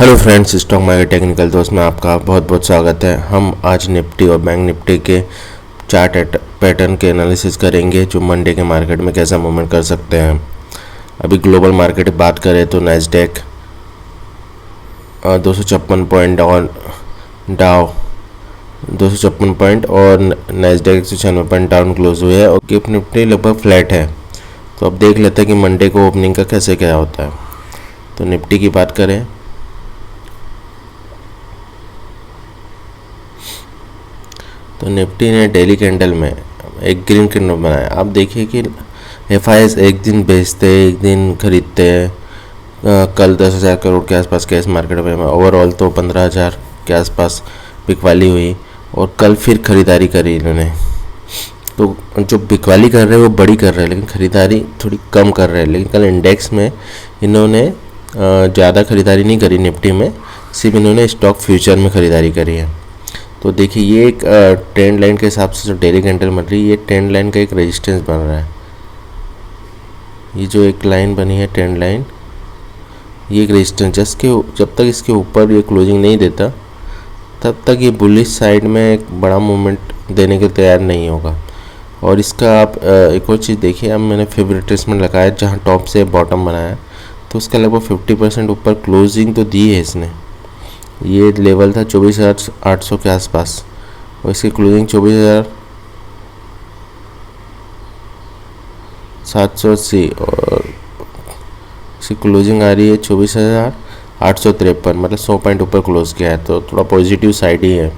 Hello friends, stock market technical दोस्त में आपका बहुत बहुत स्वागत है। हम आज निफ्टी और बैंक निफ्टी के चार्ट पैटर्न के एनालिसिस करेंगे जो मंडे के मार्केट में कैसा मूवमेंट कर सकते हैं। अभी ग्लोबल मार्केट की बात करें तो नैस्डैक 256 पॉइंट डाउ 256 पॉइंट और नैस्डैक 196 पॉइंट डाउन क्लोज हुए हैं और गिफ्ट निफ्टी लगभग फ्लैट है। तो अब देख लेते हैं कि मंडे को ओपनिंग का कैसे क्या होता है। तो निफ्टी की बात करें तो निफ्टी ने डेली कैंडल में एक ग्रीन कैंडल बनाया। आप देखिए कि एफआईएस एक दिन बेचते हैं एक दिन खरीदते हैं। कल 10,000 करोड़ के आसपास कैश मार्केट में ओवरऑल तो 15,000 के आसपास बिकवाली हुई और कल फिर खरीदारी करी इन्होंने। तो जो बिकवाली कर रहे हैं वो बड़ी कर रहे हैं लेकिन खरीदारी थोड़ी कम कर रहे हैं। लेकिन कल इंडेक्स में इन्होंने ज़्यादा खरीदारी नहीं करी निफ्टी में, सिर्फ इन्होंने स्टॉक फ्यूचर में खरीदारी करी है। तो देखिए ये एक ट्रेंड लाइन के हिसाब से जो डेली कैंडल बन रही है, ये ट्रेंड लाइन का एक रेजिस्टेंस बन रहा है। ये जो एक लाइन बनी है ट्रेंड लाइन, ये एक रेजिस्टेंस जब तक इसके ऊपर ये क्लोजिंग नहीं देता तब तक ये बुलिश साइड में एक बड़ा मूवमेंट देने के तैयार नहीं होगा। और इसका आप एक और चीज़ देखिए, अब मैंने फेवरेट ट्रेसमेंट लगाया जहाँ टॉप से बॉटम बनाया तो उसका लगभग 50% ऊपर क्लोजिंग तो दी है इसने। ये लेवल था 24,800 के आसपास और इसकी क्लोजिंग 24,780 और इसकी क्लोजिंग आ रही है 24,853, मतलब 100 पॉइंट ऊपर क्लोज किया है। तो थोड़ा पॉजिटिव साइड ही है।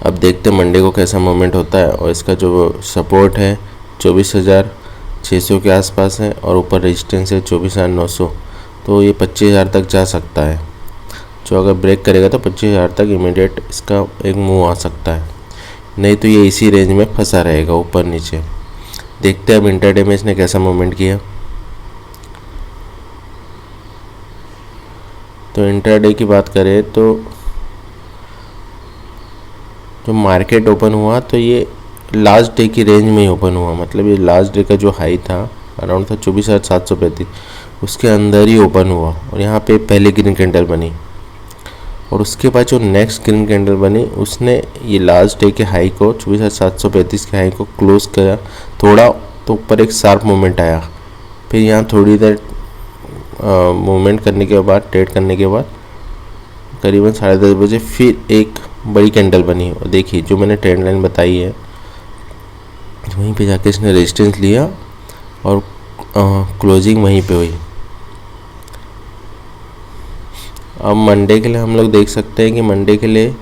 अब देखते हैं मंडे को कैसा मूवमेंट होता है। और इसका जो सपोर्ट है 24,600 के आसपास है और ऊपर रेजिस्टेंस है 24,900। तो ये 25,000 तक जा सकता है। जो अगर ब्रेक करेगा तो 25,000 तक इमीडिएट इसका एक मूव आ सकता है, नहीं तो ये इसी रेंज में फंसा रहेगा ऊपर नीचे। देखते हैं अब इंटरडे में इसने कैसा मूवमेंट किया। तो इंटरडे की बात करें तो जो मार्केट ओपन हुआ तो ये लास्ट डे की रेंज में ही ओपन हुआ, मतलब ये लास्ट डे का जो हाई था अराउंड था 24,735, उसके अंदर ही ओपन हुआ और यहाँ पे पहले ग्रीन कैंडल बनी। और उसके बाद जो नेक्स्ट ग्रीन कैंडल बनी उसने ये लास्ट डे के हाई को 24,735 के हाई को क्लोज किया थोड़ा, तो ऊपर एक शार्प मूवमेंट आया। फिर यहाँ थोड़ी देर मूवमेंट करने के बाद, ट्रेड करने के बाद करीबन 10:30 बजे फिर एक बड़ी कैंडल बनी। और देखिए जो मैंने ट्रेंड लाइन बताई है वहीं पे जाके इसने रेजिस्टेंस लिया और क्लोजिंग वहीं पे हुई। अब मंडे के लिए हम लोग देख सकते हैं कि मंडे के लिए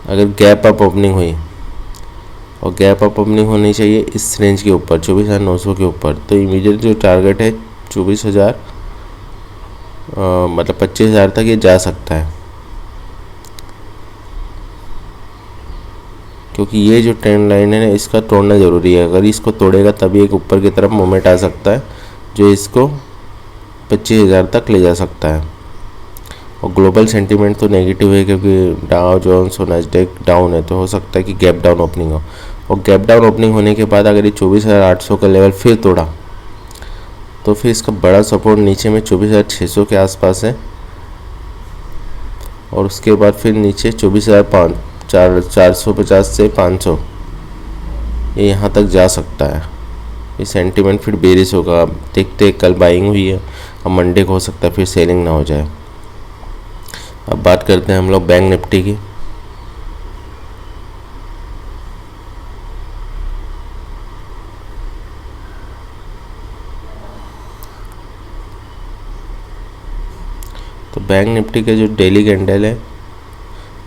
अगर गैप अप ओपनिंग हुई और गैप अप ओपनिंग होनी चाहिए इस रेंज के ऊपर 24,900 के ऊपर, तो इमीडिएट जो टारगेट है 24,000 मतलब 25,000 तक ये जा सकता है। क्योंकि ये जो ट्रेंड लाइन है ना इसका तोड़ना ज़रूरी है। अगर इसको तोड़ेगा तभी एक ऊपर की तरफ मूवमेंट आ सकता है जो इसको 25,000 तक ले जा सकता है। और ग्लोबल सेंटीमेंट तो नेगेटिव है क्योंकि डाउ जोन्स और नैस्डैक डाउन है, तो हो सकता है कि गैप डाउन ओपनिंग हो। और गैप डाउन ओपनिंग होने के बाद अगर ये 24,800 का लेवल फिर तोड़ा तो फिर इसका बड़ा सपोर्ट नीचे में 24,600 के आसपास है और उसके बाद फिर नीचे 24,450 से 500 ये यहाँ तक जा सकता है। ये सेंटीमेंट फिर बेरिश होगा। अब देखते हैं, कल बाइंग हुई है, अब मंडे को हो सकता है फिर सेलिंग ना हो जाए। अब बात करते हैं हम लोग बैंक निफ्टी की। तो बैंक निफ्टी का जो डेली कैंडल है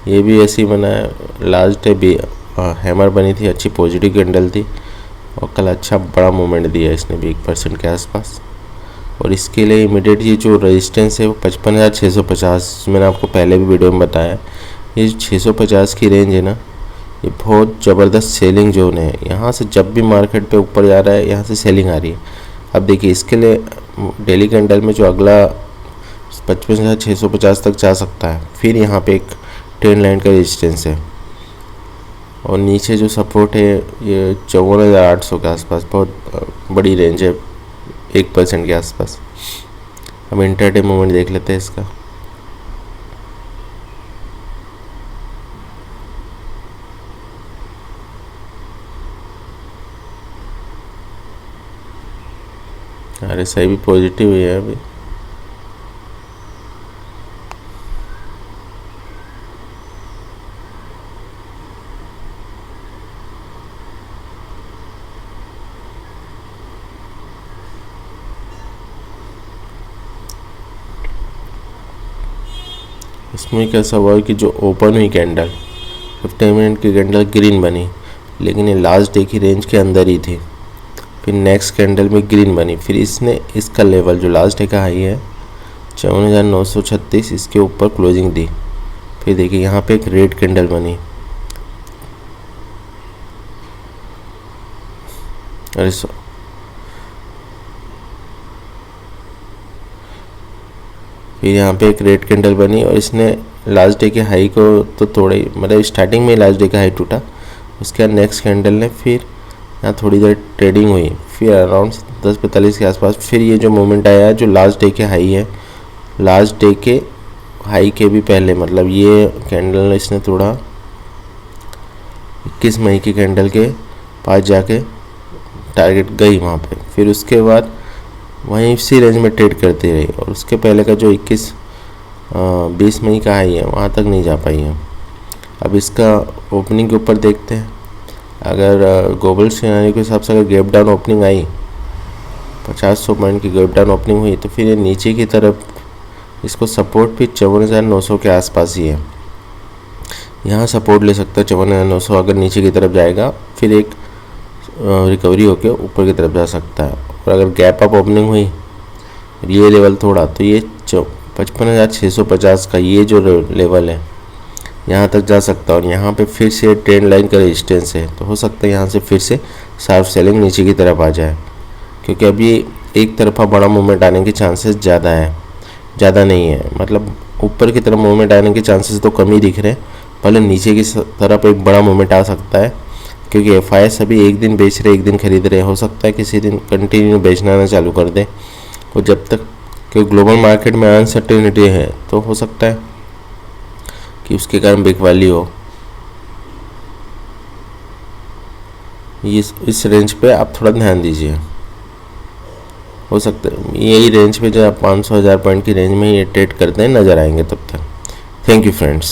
ये भी ऐसी बना है। लास्ट डे भी हैमर बनी थी, अच्छी पॉजिटिव कैंडल थी और कल अच्छा बड़ा मूवमेंट दिया इसने भी 1% के आसपास। और इसके लिए इमीडिएट ये जो रेजिस्टेंस है वो 55,650, मैंने आपको पहले भी वीडियो में बताया। ये 650 की रेंज है ना, ये बहुत ज़बरदस्त सेलिंग जोन है। यहाँ से जब भी मार्केट पे ऊपर जा रहा है यहाँ से सेलिंग आ रही है। अब देखिए इसके लिए डेली कैंडल में जो अगला 55,650 तक जा सकता है। फिर यहाँ पे एक ट्रेंड लाइन का रेजिस्टेंस है और नीचे जो सपोर्ट है ये 54,800 के आसपास, बहुत बड़ी रेंज है 1% के आसपास। अब इंटरडे मूवमेंट देख लेते हैं इसका। अरे सही भी पॉजिटिव ही है अभी। इसमें कैसा हुआ कि जो ओपन हुई कैंडल 15 मिनट की कैंडल ग्रीन बनी, लेकिन ये लास्ट डे की रेंज के अंदर ही थी। फिर नेक्स्ट कैंडल में ग्रीन बनी, फिर इसने इसका लेवल जो लास्ट डे का हाई है 54,936 इसके ऊपर क्लोजिंग दी। फिर देखिए यहाँ पे एक रेड कैंडल बनी, अरे फिर यहाँ पे एक रेड कैंडल बनी और इसने लास्ट डे के हाई को तो थोड़े मतलब स्टार्टिंग में लास्ट डे का हाई टूटा। उसके बाद नेक्स्ट कैंडल ने फिर यहाँ थोड़ी देर ट्रेडिंग हुई, फिर अराउंड 10:45 के आसपास फिर ये जो मोमेंट आया है जो लास्ट डे के हाई है, लास्ट डे के हाई के भी पहले, मतलब ये कैंडल इसने तोड़ा 21 मई की कैंडल के पास जाके टारगेट गई वहाँ पे। फिर उसके बाद वहीं इसी रेंज में ट्रेड करती रही और उसके पहले का जो 20 मई का हाई है वहाँ तक नहीं जा पाई है। अब इसका ओपनिंग के ऊपर देखते हैं। अगर ग्लोबल सिनेरियो के हिसाब से अगर गैप डाउन ओपनिंग आई, 50-100 पॉइंट की गैप डाउन ओपनिंग हुई, तो फिर ये नीचे की तरफ इसको सपोर्ट भी 54,900 के आसपास ही है। यहाँ सपोर्ट ले सकता है 54,900। अगर नीचे की तरफ जाएगा फिर एक रिकवरी होकर ऊपर की तरफ जा सकता है। और अगर गैप अप ओपनिंग हुई, ये लेवल थोड़ा, तो ये 55,650 का ये जो लेवल है यहाँ तक जा सकता है। और यहाँ पे फिर से ट्रेंड लाइन का रेजिस्टेंस है, तो हो सकता है यहाँ से फिर से शार्प सेलिंग नीचे की तरफ आ जाए, क्योंकि अभी एक तरफा बड़ा मूवमेंट आने के चांसेस ज़्यादा नहीं है। मतलब ऊपर की तरफ मूवमेंट आने के चांसेस तो कम ही दिख रहे हैं, भले नीचे की तरफ एक बड़ा मूवमेंट आ सकता है, क्योंकि एफआईएस अभी एक दिन बेच रहे एक दिन खरीद रहे। हो सकता है किसी दिन कंटिन्यू बेचना ना चालू कर दे, और जब तक कि ग्लोबल मार्केट में अनसर्टेनिटी है तो हो सकता है कि उसके कारण बिग वैली हो। इस रेंज पे आप थोड़ा ध्यान दीजिए। हो सकता है यही रेंज पे जो आप 500-1000 पॉइंट की रेंज में ये ट्रेड करते हैं नज़र आएंगे। तब तक थैंक यू फ्रेंड्स।